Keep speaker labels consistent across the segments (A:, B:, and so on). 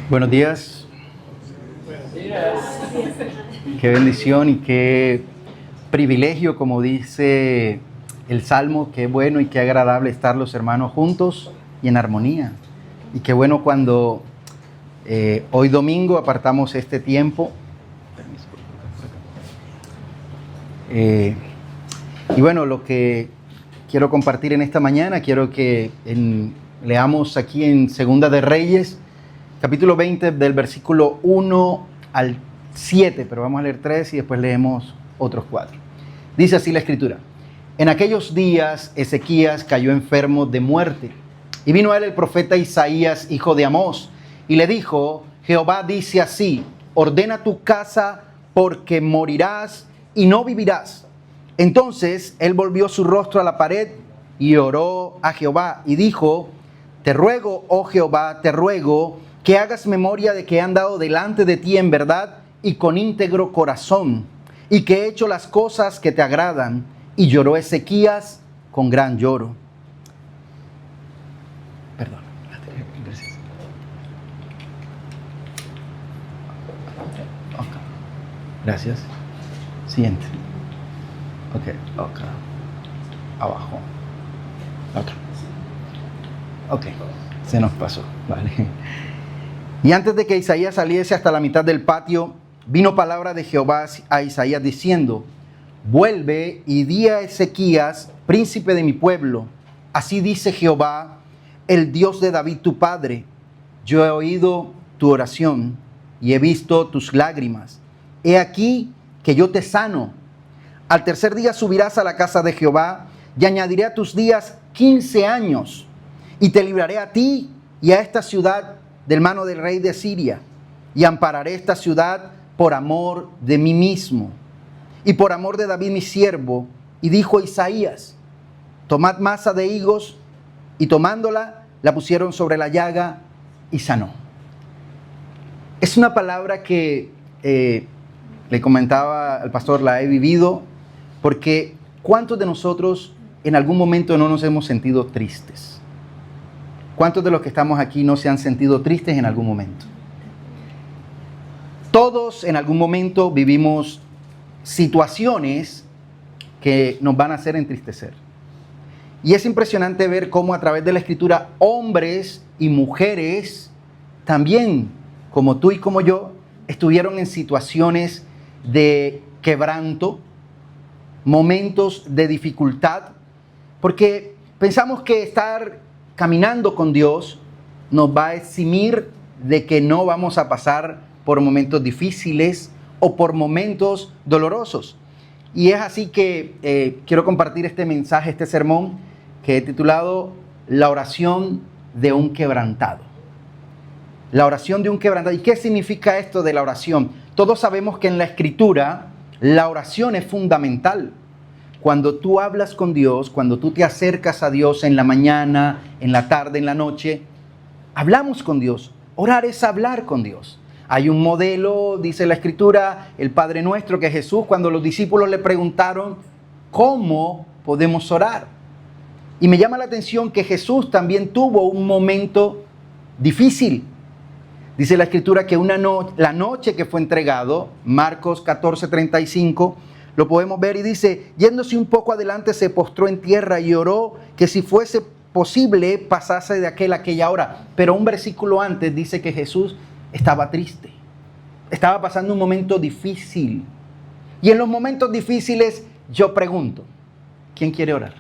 A: Buenos días.
B: Buenos días.
A: Qué bendición y qué privilegio, como dice el Salmo, qué bueno y qué agradable estar los hermanos juntos y en armonía. Y qué bueno cuando hoy domingo apartamos este tiempo. Y bueno, lo que quiero compartir en esta mañana, quiero que leamos aquí en Segunda de Reyes, capítulo 20, del versículo 1 al 7, pero vamos a leer 3 y después leemos otros 4. Dice así la Escritura: En aquellos días Ezequías cayó enfermo de muerte, y vino a él el profeta Isaías, hijo de Amós, y le dijo: Jehová dice así, ordena tu casa, porque morirás y no vivirás. Entonces él volvió su rostro a la pared y oró a Jehová y dijo: Te ruego, oh Jehová, te ruego que hagas memoria de que he andado delante de ti en verdad y con íntegro corazón, y que he hecho las cosas que te agradan. Y lloró Ezequías con gran lloro. Perdón. Gracias. Siguiente. Ok. Abajo. Otro. Ok. Se nos pasó. Vale. Y antes de que Isaías saliese hasta la mitad del patio, vino palabra de Jehová a Isaías diciendo: Vuelve y di a Ezequías, príncipe de mi pueblo, así dice Jehová, el Dios de David tu padre: Yo he oído tu oración y he visto tus lágrimas. He aquí que yo te sano. Al tercer día subirás a la casa de Jehová y añadiré a tus días 15 años y te libraré a ti y a esta ciudad del mano del rey de Siria, y ampararé esta ciudad por amor de mí mismo y por amor de David mi siervo. Y dijo Isaías: Tomad masa de higos, y tomándola la pusieron sobre la llaga y sanó. Es una palabra que le comentaba al pastor, la he vivido, porque ¿cuántos de nosotros en algún momento no nos hemos sentido tristes? ¿Cuántos de los que estamos aquí no se han sentido tristes en algún momento? Todos en algún momento vivimos situaciones que nos van a hacer entristecer. Y es impresionante ver cómo a través de la Escritura hombres y mujeres, también como tú y como yo, estuvieron en situaciones de quebranto, momentos de dificultad, porque pensamos que estar caminando con Dios nos va a eximir de que no vamos a pasar por momentos difíciles o por momentos dolorosos. Y es así que quiero compartir este mensaje, este sermón que he titulado La oración de un quebrantado. La oración de un quebrantado. ¿Y qué significa esto de la oración? Todos sabemos que en la Escritura la oración es fundamental. Cuando tú hablas con Dios, cuando tú te acercas a Dios en la mañana, en la tarde, en la noche, hablamos con Dios. Orar es hablar con Dios. Hay un modelo, dice la Escritura, el Padre Nuestro, que Jesús, cuando los discípulos le preguntaron, ¿cómo podemos orar? Y me llama la atención que Jesús también tuvo un momento difícil. Dice la Escritura que la noche que fue entregado, Marcos 14:35, lo podemos ver y dice: yéndose un poco adelante se postró en tierra y oró que si fuese posible pasase de aquella hora. Pero un versículo antes dice que Jesús estaba triste, estaba pasando un momento difícil. Y en los momentos difíciles yo pregunto, ¿quién quiere orar?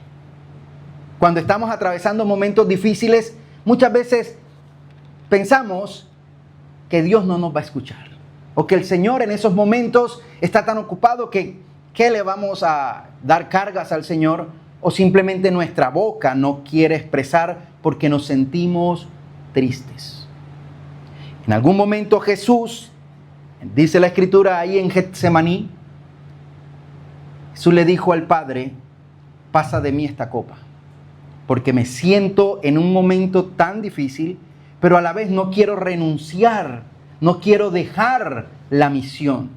A: Cuando estamos atravesando momentos difíciles, muchas veces pensamos que Dios no nos va a escuchar, o que el Señor en esos momentos está tan ocupado que ¿qué le vamos a dar cargas al Señor? O simplemente nuestra boca no quiere expresar porque nos sentimos tristes. En algún momento Jesús, dice la Escritura ahí en Getsemaní, Jesús le dijo al Padre: pasa de mí esta copa, porque me siento en un momento tan difícil, pero a la vez no quiero renunciar, no quiero dejar la misión.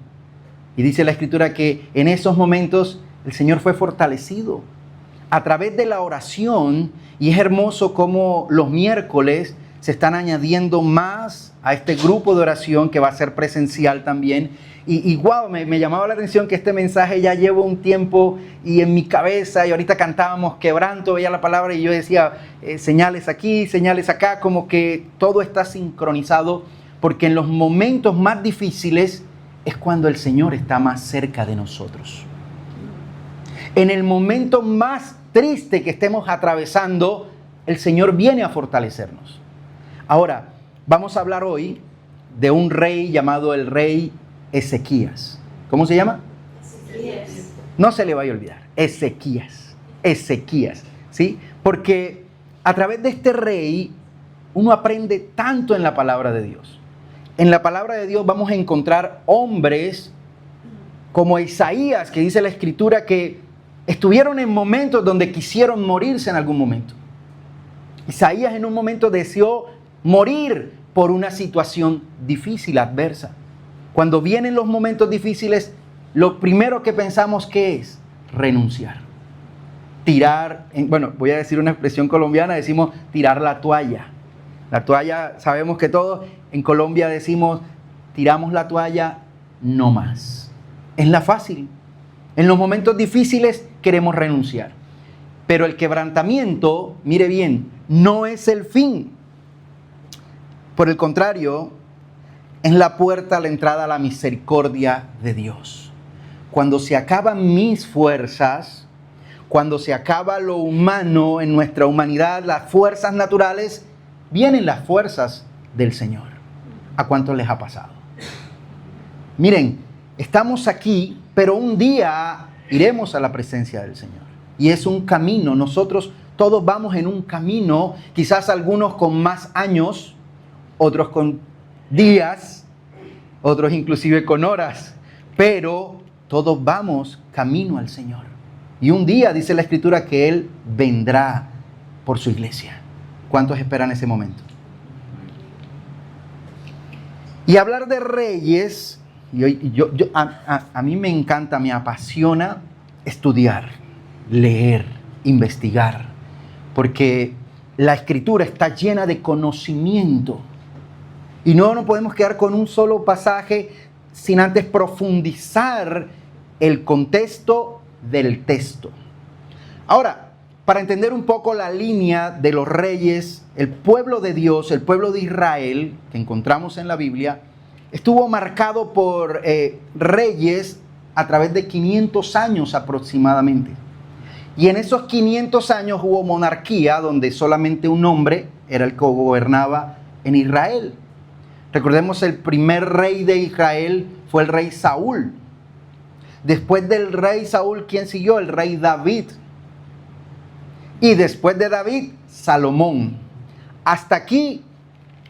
A: Y dice la Escritura que en esos momentos el Señor fue fortalecido a través de la oración. Y es hermoso cómo los miércoles se están añadiendo más a este grupo de oración que va a ser presencial también. Y wow, me llamaba la atención que este mensaje ya llevo un tiempo y en mi cabeza, y ahorita cantábamos quebranto, veía la palabra y yo decía señales aquí, señales acá, como que todo está sincronizado, porque en los momentos más difíciles es cuando el Señor está más cerca de nosotros. En el momento más triste que estemos atravesando, el Señor viene a fortalecernos. Ahora, vamos a hablar hoy de un rey llamado el rey Ezequías. ¿Cómo se llama?
C: Ezequías.
A: No se le vaya a olvidar. Ezequías. Ezequías. ¿Sí? Porque a través de este rey uno aprende tanto en la palabra de Dios. En la palabra de Dios vamos a encontrar hombres como Isaías, que dice la Escritura que estuvieron en momentos donde quisieron morirse en algún momento. Isaías en un momento deseó morir por una situación difícil, adversa. Cuando vienen los momentos difíciles, lo primero que pensamos que es renunciar. Tirar, bueno, voy a decir una expresión colombiana, decimos tirar la toalla. La toalla, sabemos que todos en Colombia decimos, tiramos la toalla, no más. Es la fácil. En los momentos difíciles queremos renunciar. Pero el quebrantamiento, mire bien, no es el fin. Por el contrario, es la puerta a la entrada a la misericordia de Dios. Cuando se acaban mis fuerzas, cuando se acaba lo humano en nuestra humanidad, las fuerzas naturales, vienen las fuerzas del Señor. ¿A cuántos les ha pasado? Miren, estamos aquí, pero un día iremos a la presencia del Señor. Y es un camino. Nosotros todos vamos en un camino, quizás algunos con más años, otros con días, otros inclusive con horas, pero todos vamos camino al Señor. Y un día dice la Escritura que Él vendrá por su iglesia. ¿Cuántos esperan ese momento? Y hablar de reyes, a mí me encanta, me apasiona estudiar, leer, investigar, porque la Escritura está llena de conocimiento. Y no nos podemos quedar con un solo pasaje sin antes profundizar el contexto del texto. Ahora, para entender un poco la línea de los reyes, el pueblo de Dios, el pueblo de Israel, que encontramos en la Biblia, estuvo marcado por reyes a través de 500 años aproximadamente. Y en esos 500 años hubo monarquía donde solamente un hombre era el que gobernaba en Israel. Recordemos, el primer rey de Israel fue el rey Saúl. Después del rey Saúl, ¿quién siguió? El rey David. Y después de David, Salomón. Hasta aquí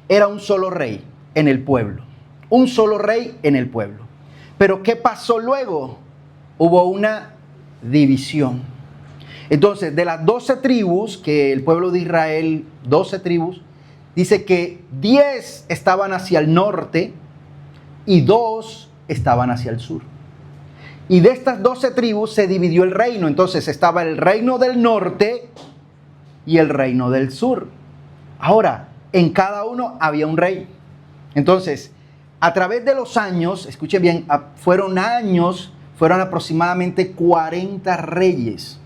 A: era un solo rey en el pueblo. Un solo rey en el pueblo. Pero ¿qué pasó luego? Hubo una división. Entonces, de las 12 tribus que el pueblo de Israel, 12 tribus, dice que 10 estaban hacia el norte y 2 estaban hacia el sur. Y de estas 12 tribus se dividió el reino. Entonces estaba el reino del norte y el reino del sur. Ahora, en cada uno había un rey. Entonces, a través de los años, escuche bien, fueron aproximadamente 40 reyes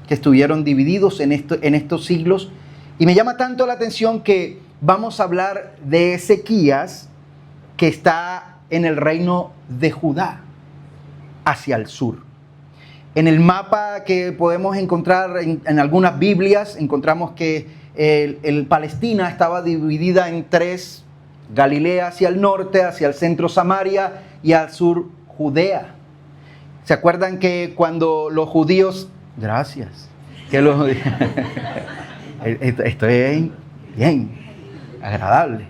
A: que estuvieron divididos en estos siglos. Y me llama tanto la atención que vamos a hablar de Ezequías, que está en el reino de Judá, hacia el sur. En el mapa que podemos encontrar en algunas Biblias, encontramos que el Palestina estaba dividida en 3, Galilea hacia el norte, hacia el centro Samaria y al sur Judea. ¿Se acuerdan que cuando los judíos... Gracias. Que los judíos... Esto es bien agradable.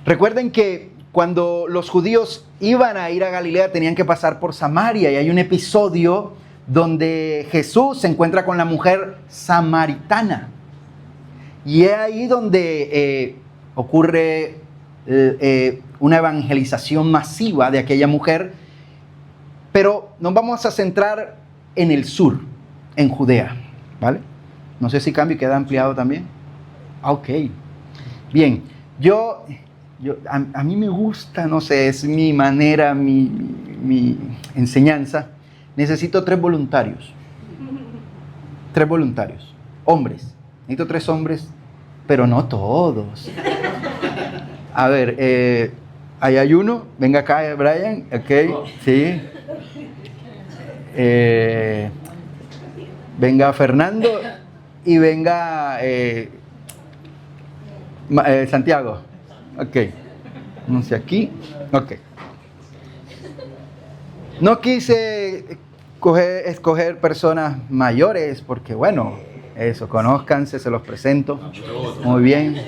A: Recuerden que cuando los judíos iban a ir a Galilea tenían que pasar por Samaria, y hay un episodio donde Jesús se encuentra con la mujer samaritana. Y es ahí donde ocurre una evangelización masiva de aquella mujer. Pero nos vamos a centrar en el sur, en Judea, ¿vale? No sé si cambia y queda ampliado también. Ok. Bien, a mí me gusta, no sé, es mi manera, mi enseñanza. Necesito 3 voluntarios. 3 voluntarios. Hombres. Necesito 3 hombres, pero no todos. A ver, ahí hay uno. Venga acá, Brian. Ok, sí. Venga Fernando y venga Santiago. Ok. Vamos aquí. Ok. No quise escoger personas mayores porque, bueno, eso, conózcanse, se los presento. Muy bien.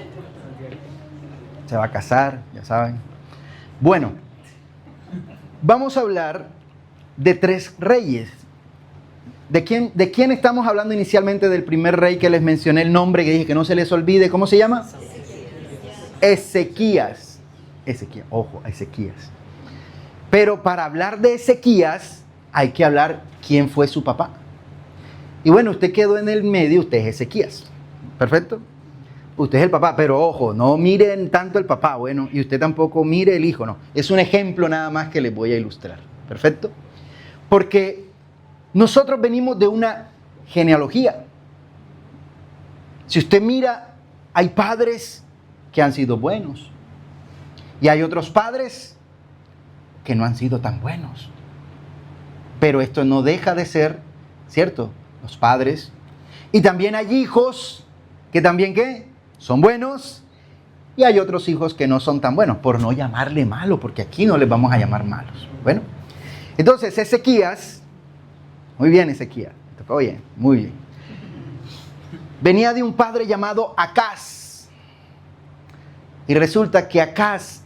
A: Se va a casar, ya saben. Bueno, vamos a hablar de 3 reyes. ¿De quién estamos hablando inicialmente? Del primer rey que les mencioné el nombre, que dije que no se les olvide. ¿Cómo se llama? Ezequías. Ojo, Ezequías. Pero para hablar de Ezequías hay que hablar quién fue su papá. Y bueno, usted quedó en el medio, usted es Ezequías. ¿Perfecto? Usted es el papá, pero ojo, no miren tanto el papá, bueno, y usted tampoco mire el hijo, no. Es un ejemplo nada más que les voy a ilustrar. ¿Perfecto? Porque nosotros venimos de una genealogía. Si usted mira, hay padres que han sido buenos. Y hay otros padres que no han sido tan buenos. Pero esto no deja de ser, ¿cierto? Los padres. Y también hay hijos que también, ¿qué? Son buenos. Y hay otros hijos que no son tan buenos, por no llamarle malo, porque aquí no les vamos a llamar malos. Bueno, entonces Ezequías, muy bien Ezequías, te tocó bien, muy bien. Venía de un padre llamado Acaz. Y resulta que Acaz,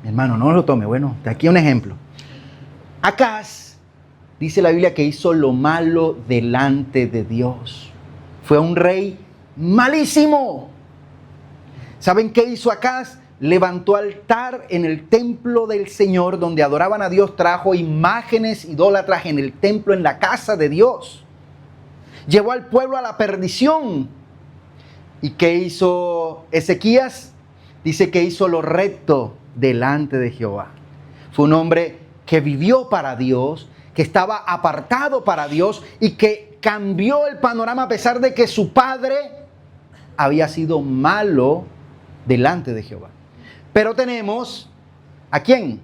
A: mi hermano, no lo tome, bueno, de aquí un ejemplo. Acaz, dice la Biblia que hizo lo malo delante de Dios. Fue un rey malísimo. ¿Saben qué hizo Acaz? Levantó altar en el templo del Señor donde adoraban a Dios, trajo imágenes idólatras en el templo, en la casa de Dios. Llevó al pueblo a la perdición. ¿Y qué hizo Ezequías? Dice que hizo lo recto delante de Jehová. Fue un hombre que vivió para Dios, que estaba apartado para Dios y que cambió el panorama a pesar de que su padre había sido malo delante de Jehová. Pero tenemos, ¿a quién?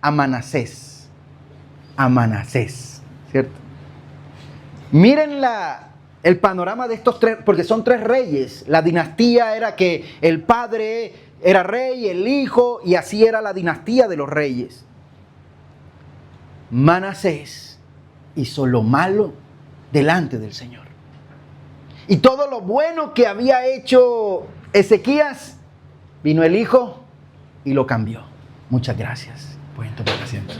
A: A Manasés. A Manasés, ¿cierto? Miren el panorama de estos 3, porque son 3 reyes. La dinastía era que el padre era rey, el hijo, y así era la dinastía de los reyes. Manasés hizo lo malo delante del Señor. Y todo lo bueno que había hecho Ezequías, vino el hijo y lo cambió. Muchas gracias. Pueden tomar asiento.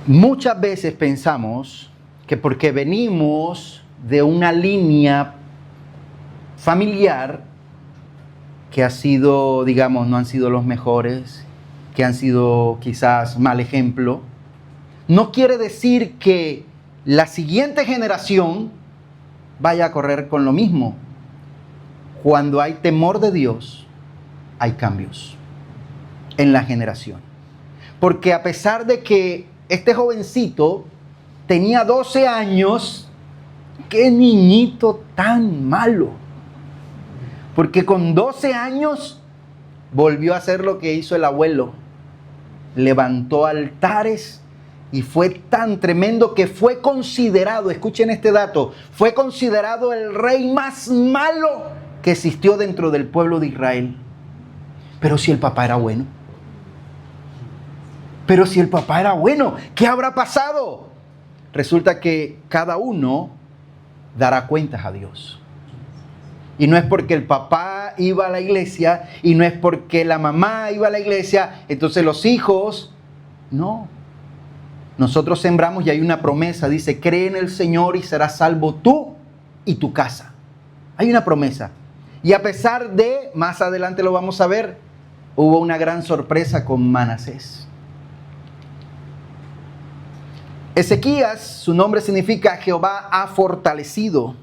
A: Muchas veces pensamos que porque venimos de una línea familiar que ha sido, digamos, no han sido los mejores, que han sido quizás mal ejemplo, no quiere decir que la siguiente generación vaya a correr con lo mismo. Cuando hay temor de Dios, hay cambios en la generación. Porque a pesar de que este jovencito tenía 12 años, qué niñito tan malo. Porque con 12 años volvió a hacer lo que hizo el abuelo. Levantó altares y fue tan tremendo que fue considerado, escuchen este dato, fue considerado el rey más malo que existió dentro del pueblo de Israel. Pero si el papá era bueno. Pero si el papá era bueno, ¿qué habrá pasado? Resulta que cada uno dará cuentas a Dios. Y no es porque el papá iba a la iglesia y no es porque la mamá iba a la iglesia, entonces los hijos, no. Nosotros sembramos y hay una promesa, dice, cree en el Señor y serás salvo tú y tu casa. Hay una promesa. Y a pesar de, más adelante lo vamos a ver, hubo una gran sorpresa con Manasés. Ezequías, su nombre significa Jehová ha fortalecido.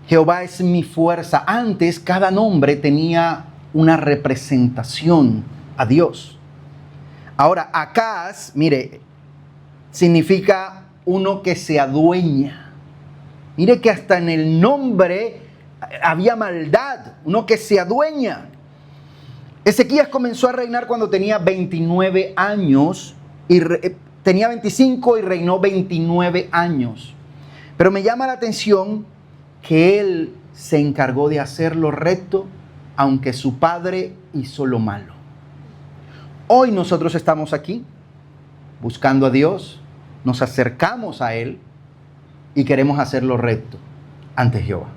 A: Jehová es mi fuerza. Antes cada nombre tenía una representación a Dios. Ahora, Acaz, mire, significa uno que se adueña. Mire que hasta en el nombre había maldad, uno que se adueña. Ezequías comenzó a reinar cuando tenía 29 años, tenía 25 y reinó 29 años. Pero me llama la atención que él se encargó de hacer lo recto, aunque su padre hizo lo malo. Hoy nosotros estamos aquí buscando a Dios, nos acercamos a Él y queremos hacer lo recto ante Jehová.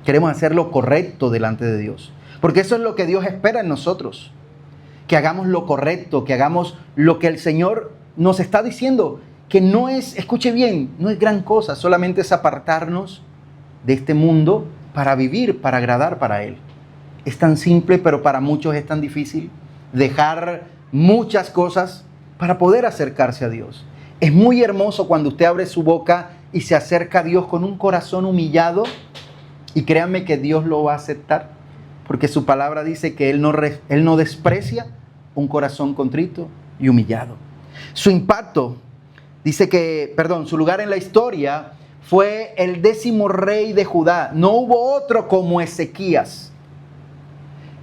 A: Queremos hacer lo correcto delante de Dios. Porque eso es lo que Dios espera en nosotros. Que hagamos lo correcto, que hagamos lo que el Señor nos está diciendo. Que no es, escuche bien, no es gran cosa, solamente es apartarnos de este mundo para vivir, para agradar para Él. Es tan simple, pero para muchos es tan difícil dejar muchas cosas para poder acercarse a Dios. Es muy hermoso cuando usted abre su boca y se acerca a Dios con un corazón humillado, y créanme que Dios lo va a aceptar, porque su palabra dice que Él no desprecia un corazón contrito y humillado. Su impacto, su lugar en la historia fue el 10º rey de Judá. No hubo otro como Ezequías.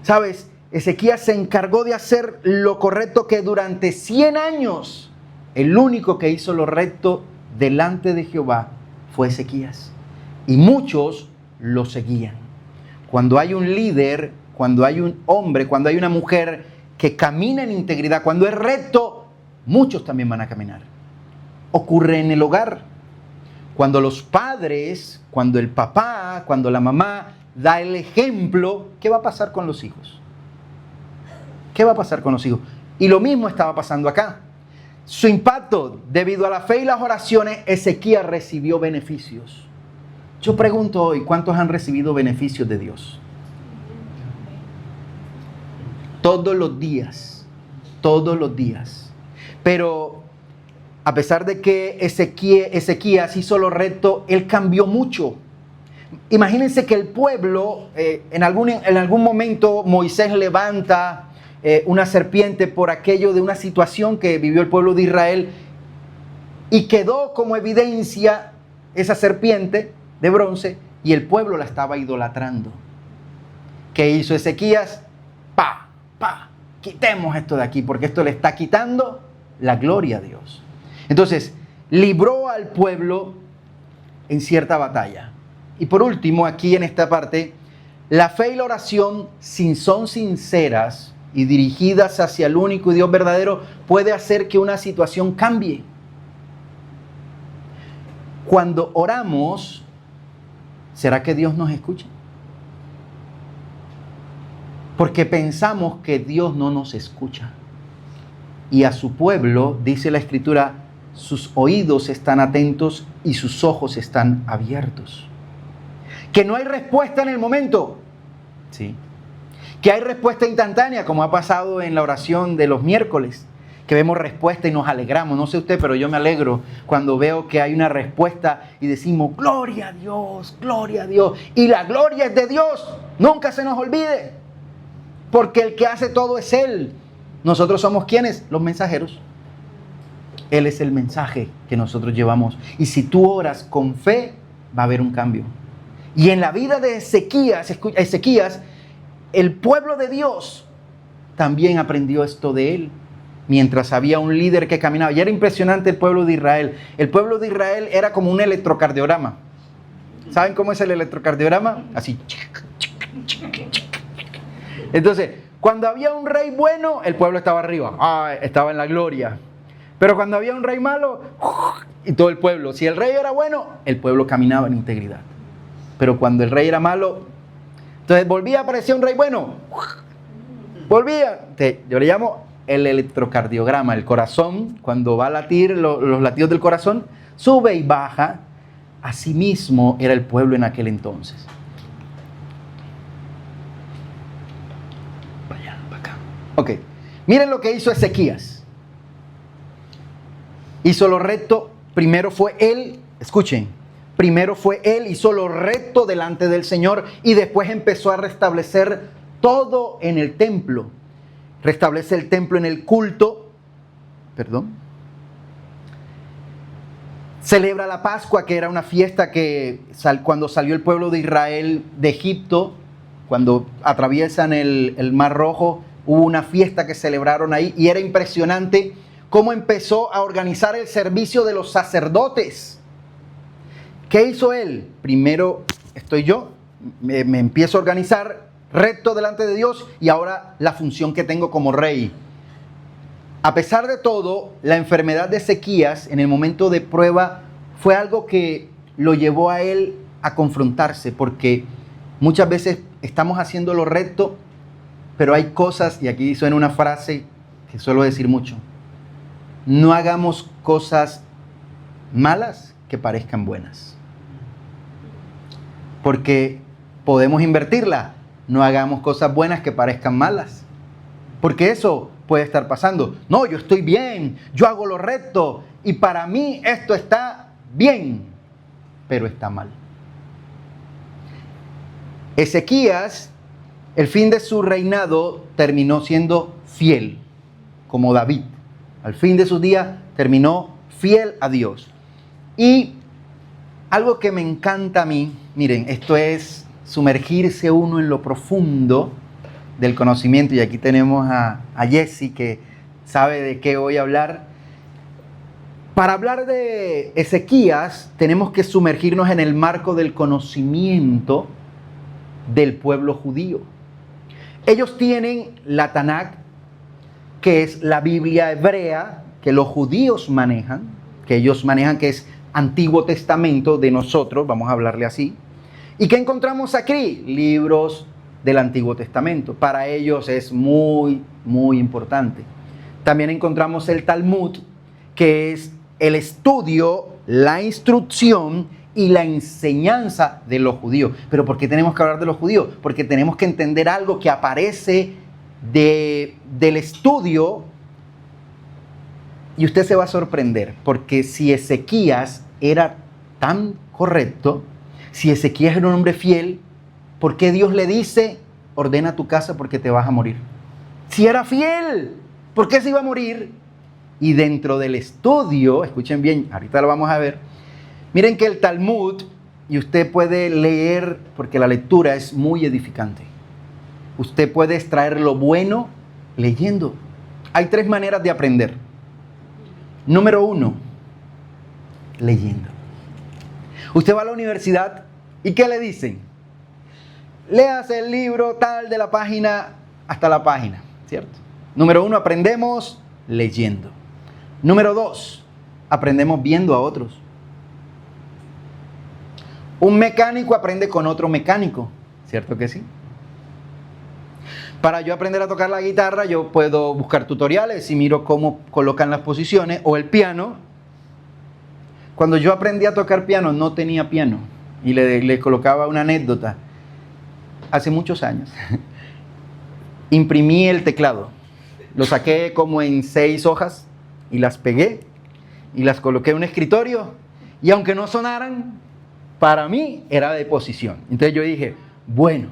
A: ¿Sabes? Ezequías se encargó de hacer lo correcto, que durante 100 años el único que hizo lo recto delante de Jehová fue Ezequías. Y muchos lo seguían. Cuando hay un líder, cuando hay un hombre, cuando hay una mujer que camina en integridad, cuando es recto, muchos también van a caminar. Ocurre en el hogar. Cuando los padres, cuando el papá, cuando la mamá da el ejemplo, ¿qué va a pasar con los hijos? ¿Qué va a pasar con los hijos? Y lo mismo estaba pasando acá. Su impacto, debido a la fe y las oraciones, Ezequías recibió beneficios. Yo pregunto hoy, ¿cuántos han recibido beneficios de Dios? Todos los días, todos los días. Pero a pesar de que Ezequías hizo lo recto, él cambió mucho. Imagínense que el pueblo, en algún momento Moisés levanta una serpiente por aquello de una situación que vivió el pueblo de Israel, y quedó como evidencia esa serpiente de bronce, y el pueblo la estaba idolatrando. ¿Qué hizo Ezequías? Quitemos esto de aquí, porque esto le está quitando la gloria a Dios. Entonces, libró al pueblo en cierta batalla. Y por último, aquí en esta parte, la fe y la oración, si son sinceras y dirigidas hacia el único y Dios verdadero, puede hacer que una situación cambie. Cuando oramos, ¿será que Dios nos escucha? Porque pensamos que Dios no nos escucha. Y a su pueblo, dice la Escritura, sus oídos están atentos y sus ojos están abiertos. Que no hay respuesta en el momento. Sí. Que hay respuesta instantánea, como ha pasado en la oración de los miércoles, que vemos respuesta y nos alegramos. No sé usted, pero yo me alegro cuando veo que hay una respuesta y decimos, gloria a Dios, gloria a Dios. Y la gloria es de Dios. Nunca se nos olvide. Porque el que hace todo es Él. Nosotros somos ¿quiénes? Los mensajeros. Él es el mensaje que nosotros llevamos. Y si tú oras con fe, va a haber un cambio. Y en la vida de Ezequías, el pueblo de Dios también aprendió esto de él. Mientras había un líder que caminaba. Y era impresionante el pueblo de Israel. El pueblo de Israel era como un electrocardiograma. ¿Saben cómo es el electrocardiograma? Así. Entonces, cuando había un rey bueno, el pueblo estaba arriba. Estaba en la gloria. Pero cuando había un rey malo, y todo el pueblo. Si el rey era bueno, el pueblo caminaba en integridad. Pero cuando el rey era malo, entonces volvía a aparecer un rey bueno. Volvía. Yo le llamo el electrocardiograma. El corazón, cuando va a latir, los latidos del corazón, sube y baja. Asimismo era el pueblo en aquel entonces. Vaya, para acá. Ok. Miren lo que hizo Ezequías. hizo lo recto, primero fue él, escuchen, primero fue él, hizo lo recto delante del Señor y después empezó a restablecer todo en el templo. Restablece el templo en el culto, celebra la Pascua, que era una fiesta que cuando salió el pueblo de Israel de Egipto, cuando atraviesan el Mar Rojo, hubo una fiesta que celebraron ahí y era impresionante cómo empezó a organizar el servicio de los sacerdotes. ¿Qué hizo él? Primero estoy yo, me empiezo a organizar recto delante de Dios y ahora la función que tengo como rey. A pesar de todo, la enfermedad de Ezequías en el momento de prueba fue algo que lo llevó a él a confrontarse, porque muchas veces estamos haciendo lo recto, pero hay cosas, y aquí suena una frase que suelo decir mucho: no hagamos cosas malas que parezcan buenas, porque podemos invertirla. No hagamos cosas buenas que parezcan malas, porque eso puede estar pasando. No, yo estoy bien, yo hago lo recto y para mí esto está bien, pero está mal. Ezequías, el fin de su reinado terminó siendo fiel, como David. Al fin de sus días terminó fiel a Dios. Y algo que me encanta a mí, miren, esto es sumergirse uno en lo profundo del conocimiento. Y aquí tenemos a Jesse, que sabe de qué voy a hablar. Para hablar de Ezequías, tenemos que sumergirnos en el marco del conocimiento del pueblo judío. Ellos tienen la Tanakh, que es la Biblia hebrea que los judíos manejan, que ellos manejan, que es Antiguo Testamento de nosotros, vamos a hablarle así. ¿Y qué encontramos aquí? Libros del Antiguo Testamento. Para ellos es muy, muy importante. También encontramos el Talmud, que es el estudio, la instrucción y la enseñanza de los judíos. ¿Pero por qué tenemos que hablar de los judíos? Porque tenemos que entender algo que aparece del estudio, y usted se va a sorprender, porque si Ezequías era tan correcto, si Ezequías era un hombre fiel, ¿por qué Dios le dice: ordena tu casa porque te vas a morir? Si era fiel, ¿por qué se iba a morir? Y dentro del estudio, escuchen bien, ahorita lo vamos a ver, miren que el Talmud, y usted puede leer, porque la lectura es muy edificante. Usted puede extraer lo bueno leyendo. Hay 3 maneras de aprender. Número 1, leyendo. Usted va a la universidad y ¿qué le dicen? Léase el libro tal de la página hasta la página, ¿cierto? Número 1, aprendemos leyendo. Número 2, aprendemos viendo a otros. Un mecánico aprende con otro mecánico, ¿cierto que sí? Para yo aprender a tocar la guitarra, yo puedo buscar tutoriales y miro cómo colocan las posiciones, o el piano. Cuando yo aprendí a tocar piano, no tenía piano. Y le colocaba una anécdota. Hace muchos años, imprimí el teclado. Lo saqué como en 6 hojas y las pegué y las coloqué en un escritorio. Y aunque no sonaran, para mí era de posición. Entonces yo dije, bueno,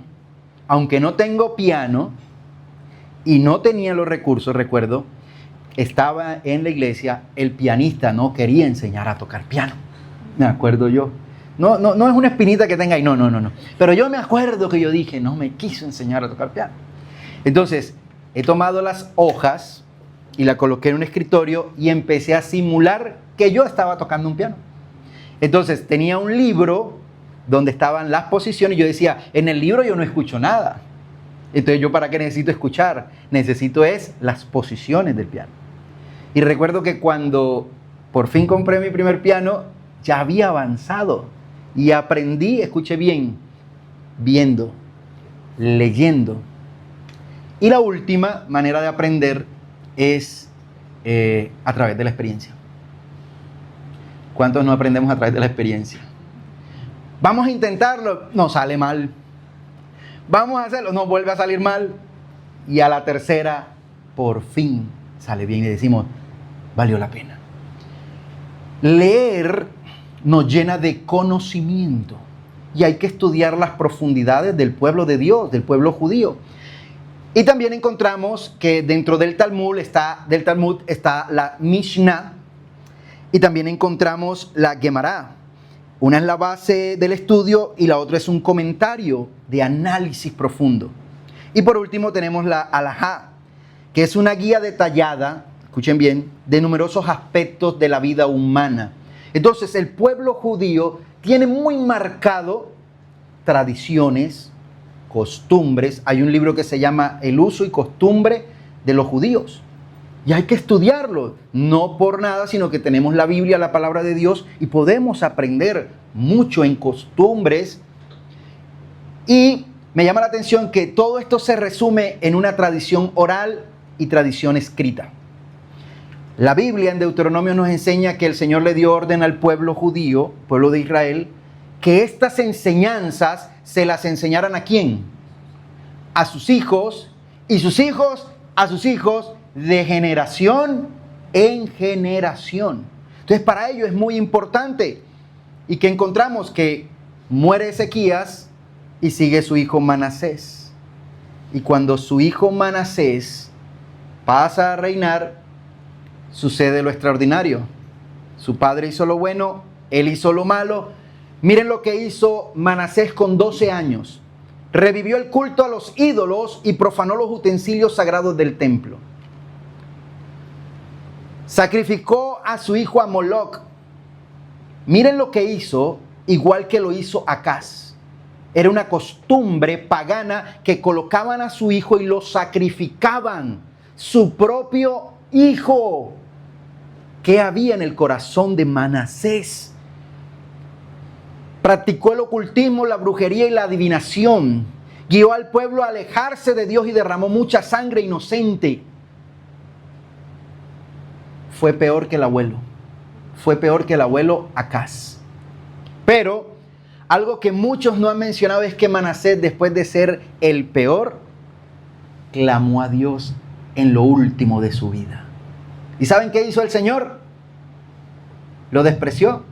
A: aunque no tengo piano y no tenía los recursos, recuerdo, estaba en la iglesia, el pianista no quería enseñar a tocar piano. Me acuerdo yo. No es una espinita que tenga ahí, no. Pero yo me acuerdo que yo dije, no me quiso enseñar a tocar piano. Entonces, he tomado las hojas y la coloqué en un escritorio y empecé a simular que yo estaba tocando un piano. Entonces, tenía un libro donde estaban las posiciones y yo decía, en el libro yo no escucho nada. Entonces, ¿yo para qué necesito escuchar? Necesito es las posiciones del piano. Y recuerdo que cuando por fin compré mi primer piano, ya había avanzado y aprendí, escuche bien, viendo, leyendo. Y la última manera de aprender es a través de la experiencia. ¿Cuántos no aprendemos a través de la experiencia? Vamos a intentarlo, nos sale mal. Vamos a hacerlo, nos vuelve a salir mal. Y a la tercera, por fin sale bien y decimos, valió la pena. Leer nos llena de conocimiento y hay que estudiar las profundidades del pueblo de Dios, del pueblo judío. Y también encontramos que dentro del Talmud está la Mishnah y también encontramos la Gemara. Una es la base del estudio y la otra es un comentario de análisis profundo. Y por último tenemos la Halajá, que es una guía detallada, escuchen bien, de numerosos aspectos de la vida humana. Entonces el pueblo judío tiene muy marcado tradiciones, costumbres. Hay un libro que se llama El uso y costumbre de los judíos. Y hay que estudiarlo, no por nada, sino que tenemos la Biblia, la palabra de Dios, y podemos aprender mucho en costumbres. Y me llama la atención que todo esto se resume en una tradición oral y tradición escrita. La Biblia en Deuteronomio nos enseña que el Señor le dio orden al pueblo judío, pueblo de Israel, que estas enseñanzas se las enseñaran ¿a quién? A sus hijos, y sus hijos a sus hijos, de generación en generación. Entonces para ello es muy importante. Y que encontramos que muere Ezequías y sigue su hijo Manasés. Y cuando su hijo Manasés pasa a reinar, sucede lo extraordinario. Su padre hizo lo bueno, él hizo lo malo. Miren lo que hizo Manasés con 12 años. Revivió el culto a los ídolos y profanó los utensilios sagrados del templo. Sacrificó a su hijo a Moloc. Miren lo que hizo, igual que lo hizo Acaz. Era una costumbre pagana que colocaban a su hijo y lo sacrificaban. Su propio hijo. ¿Qué había en el corazón de Manasés? Practicó el ocultismo, la brujería y la adivinación. Guió al pueblo a alejarse de Dios y derramó mucha sangre inocente. Fue peor que el abuelo. Fue peor que el abuelo Acaz. Pero algo que muchos no han mencionado es que Manasés, después de ser el peor, clamó a Dios en lo último de su vida. ¿Y saben qué hizo el Señor? ¿Lo despreció?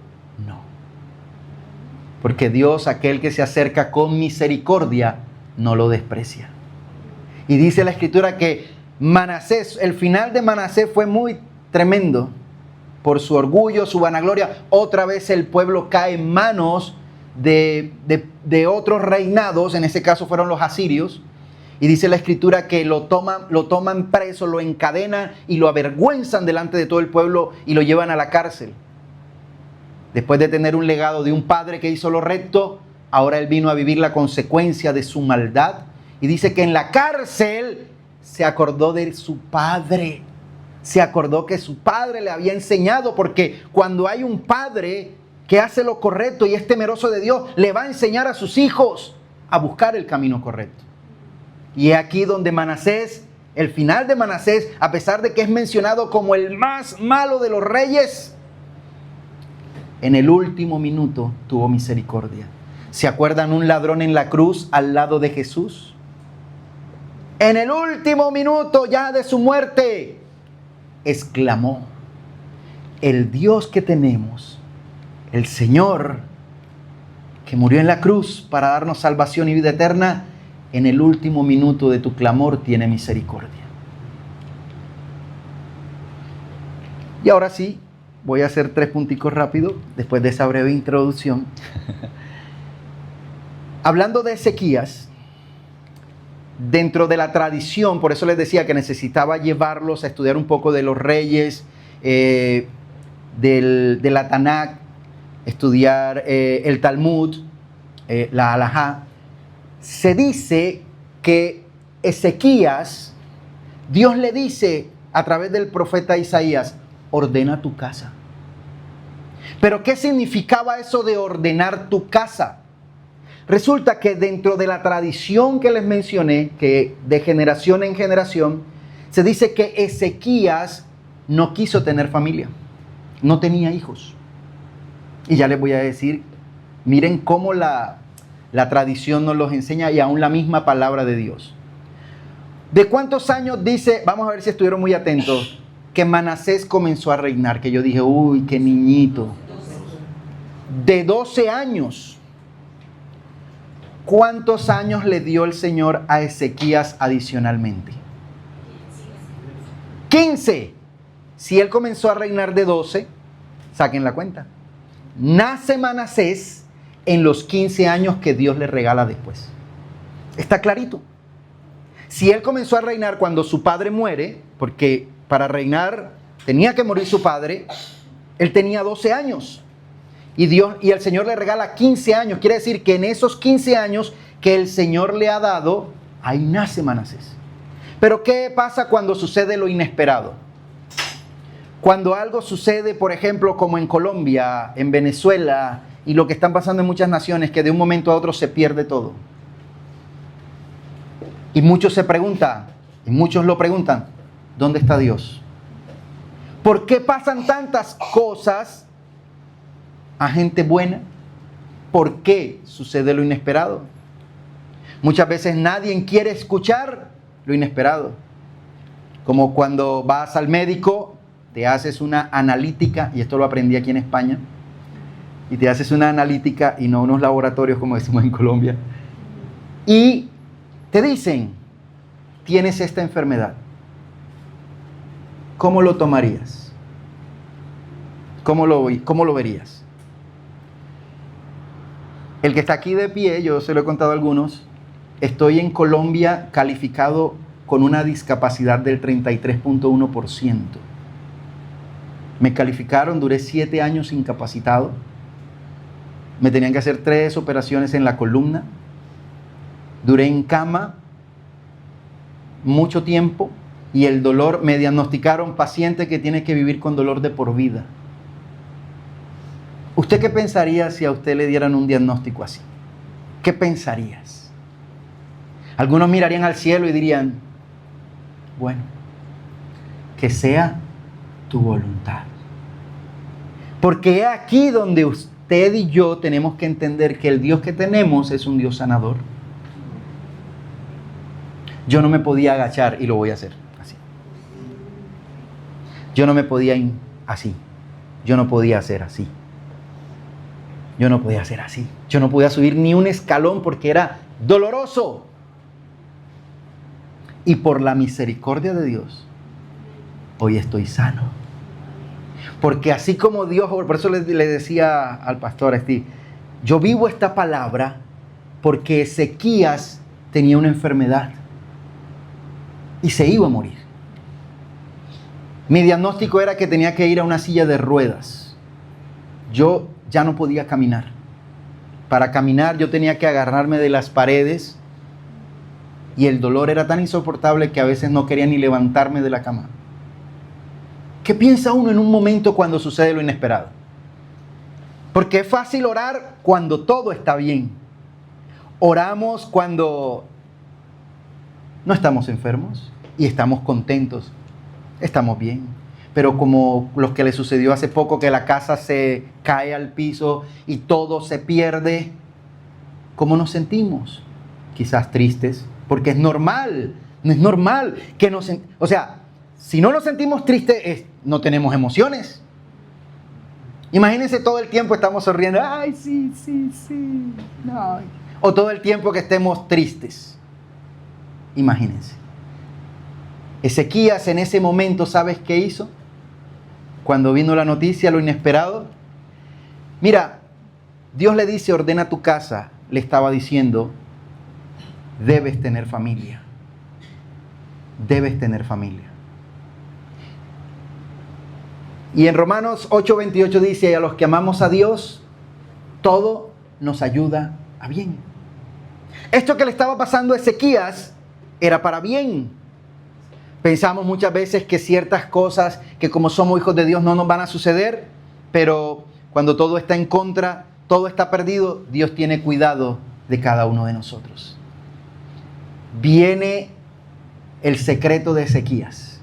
A: No. Porque Dios, aquel que se acerca con misericordia, no lo desprecia. Y dice la Escritura que Manasés, el final de Manasés fue muy tremendo. Por su orgullo, su vanagloria, otra vez el pueblo cae en manos de otros reinados, en ese caso fueron los asirios, y dice la Escritura que lo toman preso, lo encadenan y lo avergüenzan delante de todo el pueblo y lo llevan a la cárcel. Después de tener un legado de un padre que hizo lo recto, ahora él vino a vivir la consecuencia de su maldad, y dice que en la cárcel se acordó de su padre. Se acordó que su padre le había enseñado, porque cuando hay un padre que hace lo correcto y es temeroso de Dios, le va a enseñar a sus hijos a buscar el camino correcto. Y es aquí donde Manasés, el final de Manasés, a pesar de que es mencionado como el más malo de los reyes, en el último minuto tuvo misericordia. ¿Se acuerdan un ladrón en la cruz al lado de Jesús? En el último minuto ya de su muerte, exclamó: el Dios que tenemos, el Señor que murió en la cruz para darnos salvación y vida eterna, en el último minuto de tu clamor tiene misericordia. Y ahora sí, voy a hacer 3 punticos rápido después de esa breve introducción. Hablando de Ezequías, dentro de la tradición, por eso les decía que necesitaba llevarlos a estudiar un poco de los reyes, de la Tanakh, estudiar el Talmud, la Halajá. Se dice que Ezequías, Dios le dice a través del profeta Isaías: ordena tu casa. ¿Pero qué significaba eso de ordenar tu casa? Resulta que dentro de la tradición que les mencioné, que de generación en generación, se dice que Ezequías no quiso tener familia, no tenía hijos. Y ya les voy a decir, miren cómo la tradición nos los enseña y aún la misma palabra de Dios. ¿De cuántos años dice, vamos a ver si estuvieron muy atentos, que que Manasés comenzó a reinar, que yo dije, uy, qué niñito. De 12 años. ¿Cuántos años le dio el Señor a Ezequías adicionalmente? 15. Si él comenzó a reinar de 12, saquen la cuenta. Nace Manasés en los 15 años que Dios le regala después. Está clarito. Si él comenzó a reinar cuando su padre muere, porque para reinar tenía que morir su padre, él tenía 12 años. Y el Señor le regala 15 años. Quiere decir que en esos 15 años que el Señor le ha dado, ahí nace Manasés. Pero ¿qué pasa cuando sucede lo inesperado? Cuando algo sucede, por ejemplo, como en Colombia, en Venezuela, y lo que están pasando en muchas naciones, que de un momento a otro se pierde todo. Y muchos se preguntan, y muchos lo preguntan, ¿dónde está Dios? ¿Por qué pasan tantas cosas a gente buena? ¿Por qué sucede lo inesperado? Muchas veces nadie quiere escuchar lo inesperado. Como cuando vas al médico, te haces una analítica, y esto lo aprendí aquí en España, y te haces una analítica y no unos laboratorios como decimos en Colombia, y te dicen, tienes esta enfermedad. ¿Cómo lo tomarías? ¿Cómo lo verías? El que está aquí de pie, yo se lo he contado a algunos, estoy en Colombia calificado con una discapacidad del 33.1%. Me calificaron, duré 7 años incapacitado. Me tenían que hacer 3 operaciones en la columna. Duré en cama mucho tiempo y el dolor, me diagnosticaron paciente que tiene que vivir con dolor de por vida. ¿Usted qué pensaría si a usted le dieran un diagnóstico así? ¿Qué pensarías? Algunos mirarían al cielo y dirían, bueno, que sea tu voluntad. Porque es aquí donde usted y yo tenemos que entender que el Dios que tenemos es un Dios sanador. Yo no me podía agachar y lo voy a hacer así. Yo no me podía ir así. Yo no podía hacer así. Yo no podía hacer así. Yo no podía subir ni un escalón porque era doloroso. Y por la misericordia de Dios, hoy estoy sano. Porque así como Dios, por eso le decía al pastor Steve, yo vivo esta palabra porque Ezequías tenía una enfermedad y se iba a morir. Mi diagnóstico era que tenía que ir a una silla de ruedas. Yo ya no podía caminar. Para caminar yo tenía que agarrarme de las paredes y el dolor era tan insoportable que a veces no quería ni levantarme de la cama. ¿Qué piensa uno en un momento cuando sucede lo inesperado? Porque es fácil orar cuando todo está bien. Oramos cuando no estamos enfermos y estamos contentos, estamos bien. Pero como los que le sucedió hace poco, que la casa se cae al piso y todo se pierde, ¿cómo nos sentimos? Quizás tristes, porque es normal, no es normal que nos... O sea, si no nos sentimos tristes, no tenemos emociones. Imagínense todo el tiempo estamos sonriendo, ay, sí, sí, sí, no. O todo el tiempo que estemos tristes. Imagínense. Ezequías en ese momento, ¿sabes qué hizo? Cuando vino la noticia, lo inesperado. Mira, Dios le dice, ordena tu casa. Le estaba diciendo, debes tener familia. Debes tener familia. Y en Romanos 8:28 dice, a los que amamos a Dios, todo nos ayuda a bien. Esto que le estaba pasando a Ezequías era para bien. Pensamos muchas veces que ciertas cosas que como somos hijos de Dios no nos van a suceder, pero cuando todo está en contra, todo está perdido, Dios tiene cuidado de cada uno de nosotros. Viene el secreto de Ezequías.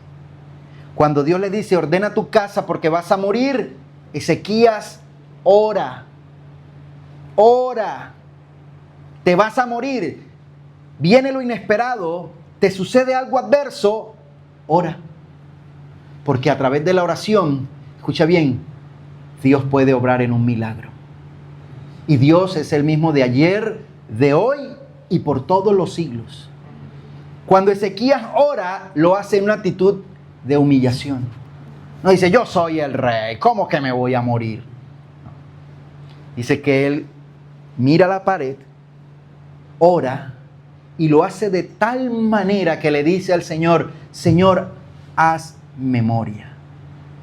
A: Cuando Dios le dice, ordena tu casa porque vas a morir, Ezequías ora. Ora. Te vas a morir. Viene lo inesperado, te sucede algo adverso, ora. Porque a través de la oración, escucha bien, Dios puede obrar en un milagro. Y Dios es el mismo de ayer, de hoy y por todos los siglos. Cuando Ezequías ora, lo hace en una actitud de humillación. No dice, yo soy el rey, ¿cómo que me voy a morir? No. Dice que él mira la pared, ora y lo hace de tal manera que le dice al Señor, Señor, haz memoria.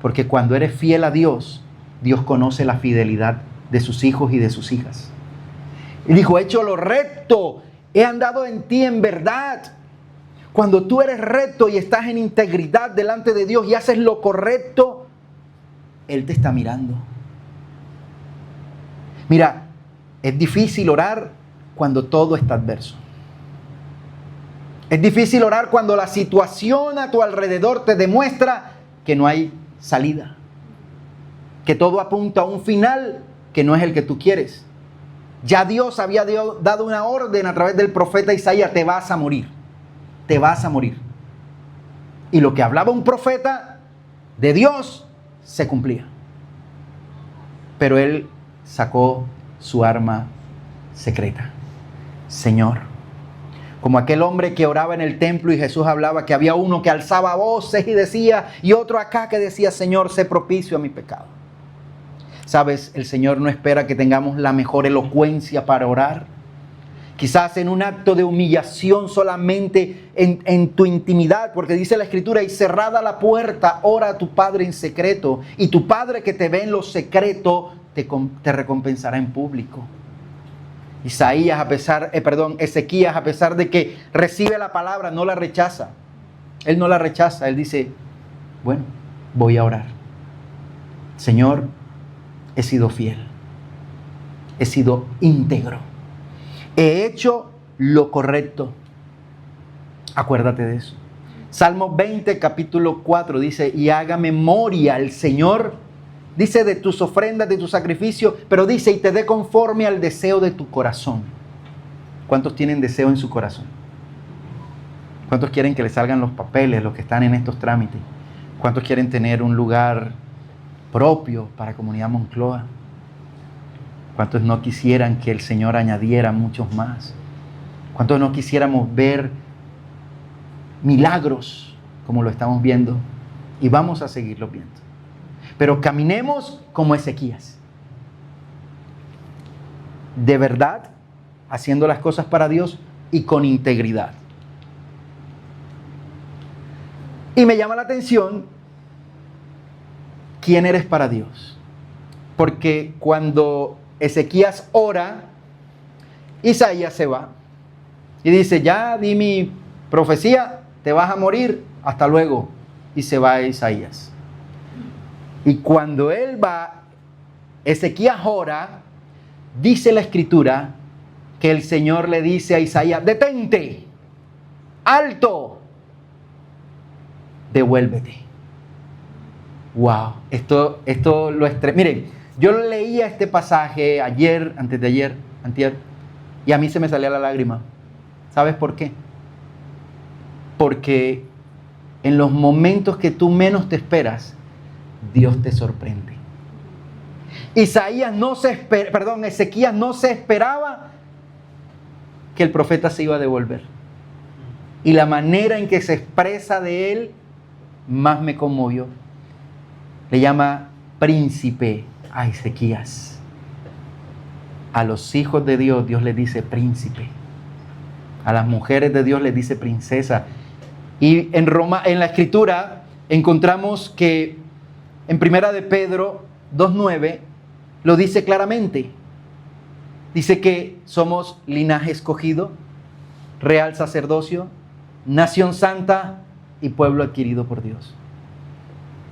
A: Porque cuando eres fiel a Dios, Dios conoce la fidelidad de sus hijos y de sus hijas. Y dijo, he hecho lo recto, he andado en ti en verdad. Cuando tú eres recto y estás en integridad delante de Dios y haces lo correcto, Él te está mirando. Mira, es difícil orar cuando todo está adverso. Es difícil orar cuando la situación a tu alrededor te demuestra que no hay salida. Que todo apunta a un final que no es el que tú quieres. Ya Dios había dado una orden a través del profeta Isaías, te vas a morir. Te vas a morir. Y lo que hablaba un profeta de Dios se cumplía. Pero él sacó su arma secreta. Señor, como aquel hombre que oraba en el templo y Jesús hablaba que había uno que alzaba voces y decía, y otro acá que decía, Señor, sé propicio a mi pecado. Sabes, el Señor no espera que tengamos la mejor elocuencia para orar. Quizás en un acto de humillación solamente en tu intimidad, porque dice la Escritura, y cerrada la puerta, ora a tu Padre en secreto, y tu Padre que te ve en lo secreto te recompensará en público. Ezequías, a pesar de que recibe la palabra, no la rechaza. Él no la rechaza, él dice, bueno, voy a orar. Señor, he sido fiel, he sido íntegro, he hecho lo correcto. Acuérdate de eso. Salmo 20, capítulo 4 dice, y haga memoria el Señor, dice, de tus ofrendas, de tu sacrificio, pero dice, y te dé conforme al deseo de tu corazón. ¿Cuántos tienen deseo en su corazón? ¿Cuántos quieren que les salgan los papeles, los que están en estos trámites? ¿Cuántos quieren tener un lugar propio para Comunidad Moncloa? ¿Cuántos no quisieran que el Señor añadiera muchos más? ¿Cuántos no quisiéramos ver milagros como lo estamos viendo? Y vamos a seguirlo viendo. Pero caminemos como Ezequías. De verdad, haciendo las cosas para Dios y con integridad. Y me llama la atención, ¿quién eres para Dios? Porque cuando Ezequías ora, Isaías se va y dice, ya di mi profecía, te vas a morir, hasta luego. Y se va Isaías. Y cuando él va, Ezequías ora, dice la Escritura que el Señor le dice a Isaías, detente, alto, devuélvete. Wow, esto lo miren, yo leía este pasaje ayer, antes de ayer, antier, y a mí se me salía la lágrima. ¿Sabes por qué? Porque en los momentos que tú menos te esperas, Dios te sorprende. Ezequías no se esperaba que el profeta se iba a devolver. Y la manera en que se expresa de él más me conmovió. Le llama príncipe a Ezequías. A los hijos de Dios, Dios les dice príncipe. A las mujeres de Dios les dice princesa. Y en la Escritura encontramos que en Primera de Pedro 2:9 lo dice claramente. Dice que somos linaje escogido, real sacerdocio, nación santa y pueblo adquirido por Dios.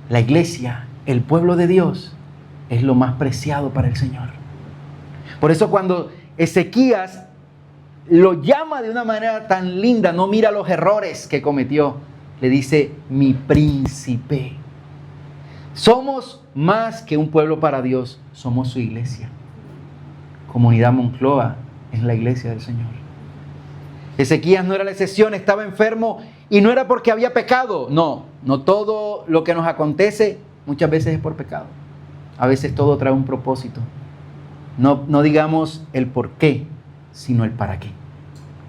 A: La iglesia, el pueblo de Dios, es lo más preciado para el Señor. Por eso cuando Ezequías lo llama de una manera tan linda, no mira los errores que cometió, le dice, mi príncipe. Somos más que un pueblo para Dios, somos su iglesia. Comunidad Moncloa es la iglesia del Señor. Ezequías no era la excepción, estaba enfermo y no era porque había pecado, no, No todo lo que nos acontece muchas veces es por pecado. A veces todo trae un propósito. No digamos el por qué, sino el para qué.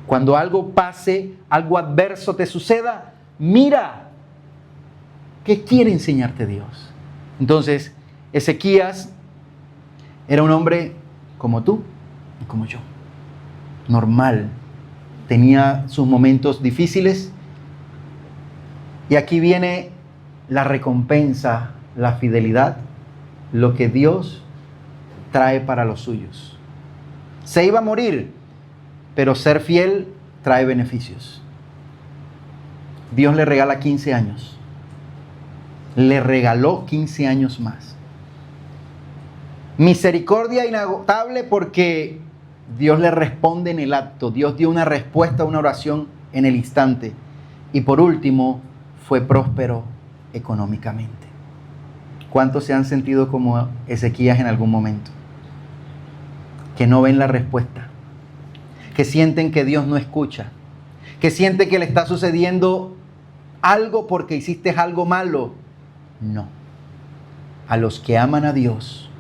A: Cuando algo pase, algo adverso te suceda, mira, ¿qué quiere enseñarte Dios? Entonces, Ezequías era un hombre como tú y como yo. Normal. Tenía sus momentos difíciles. Y aquí viene la recompensa, la fidelidad, lo que Dios trae para los suyos. Se iba a morir, pero ser fiel trae beneficios. Dios le regala 15 años. Le regaló 15 años más. Misericordia inagotable porque Dios le responde en el acto. Dios dio una respuesta a una oración en el instante. Y por último, fue próspero económicamente. ¿Cuántos se han sentido como Ezequías en algún momento? Que no ven la respuesta. Que sienten que Dios no escucha. Que sienten que le está sucediendo algo porque hiciste algo malo. No. A los que aman a Dios,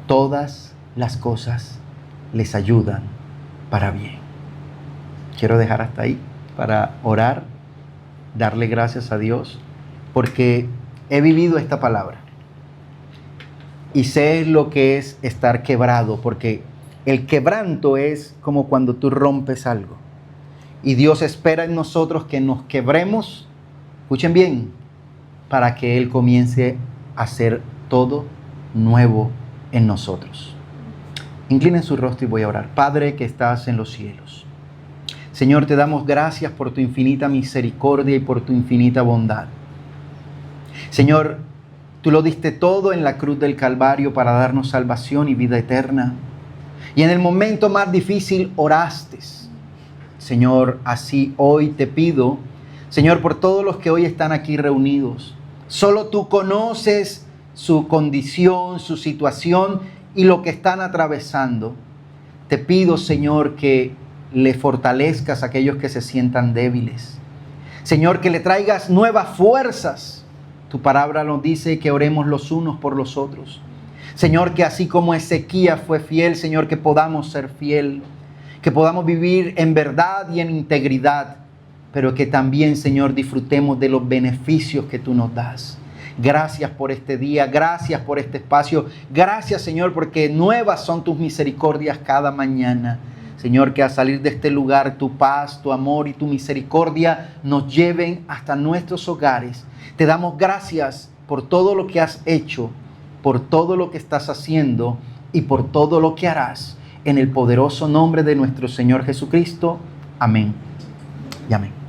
A: todas las cosas les ayudan para bien. Quiero dejar hasta ahí para orar, darle gracias a Dios, porque he vivido esta palabra y sé lo que es estar quebrado, porque el quebranto es como cuando tú rompes algo y Dios espera en nosotros que nos quebremos, escuchen bien, para que Él comience a hacer todo nuevo en nosotros. Inclinen su rostro y voy a orar. Padre que estás en los cielos, Señor, te damos gracias por tu infinita misericordia y por tu infinita bondad. Señor, tú lo diste todo en la cruz del Calvario para darnos salvación y vida eterna. Y en el momento más difícil oraste. Señor, así hoy te pido, Señor, por todos los que hoy están aquí reunidos. Solo tú conoces su condición, su situación y lo que están atravesando. Te pido, Señor, que le fortalezcas a aquellos que se sientan débiles. Señor, que le traigas nuevas fuerzas. Tu palabra nos dice que oremos los unos por los otros. Señor, que así como Ezequías fue fiel, Señor, que podamos ser fiel, que podamos vivir en verdad y en integridad, pero que también, Señor, disfrutemos de los beneficios que tú nos das. Gracias por este día, gracias por este espacio, gracias, Señor, porque nuevas son tus misericordias cada mañana. Señor, que al salir de este lugar tu paz, tu amor y tu misericordia nos lleven hasta nuestros hogares. Te damos gracias por todo lo que has hecho, por todo lo que estás haciendo y por todo lo que harás. En el poderoso nombre de nuestro Señor Jesucristo. Amén y amén.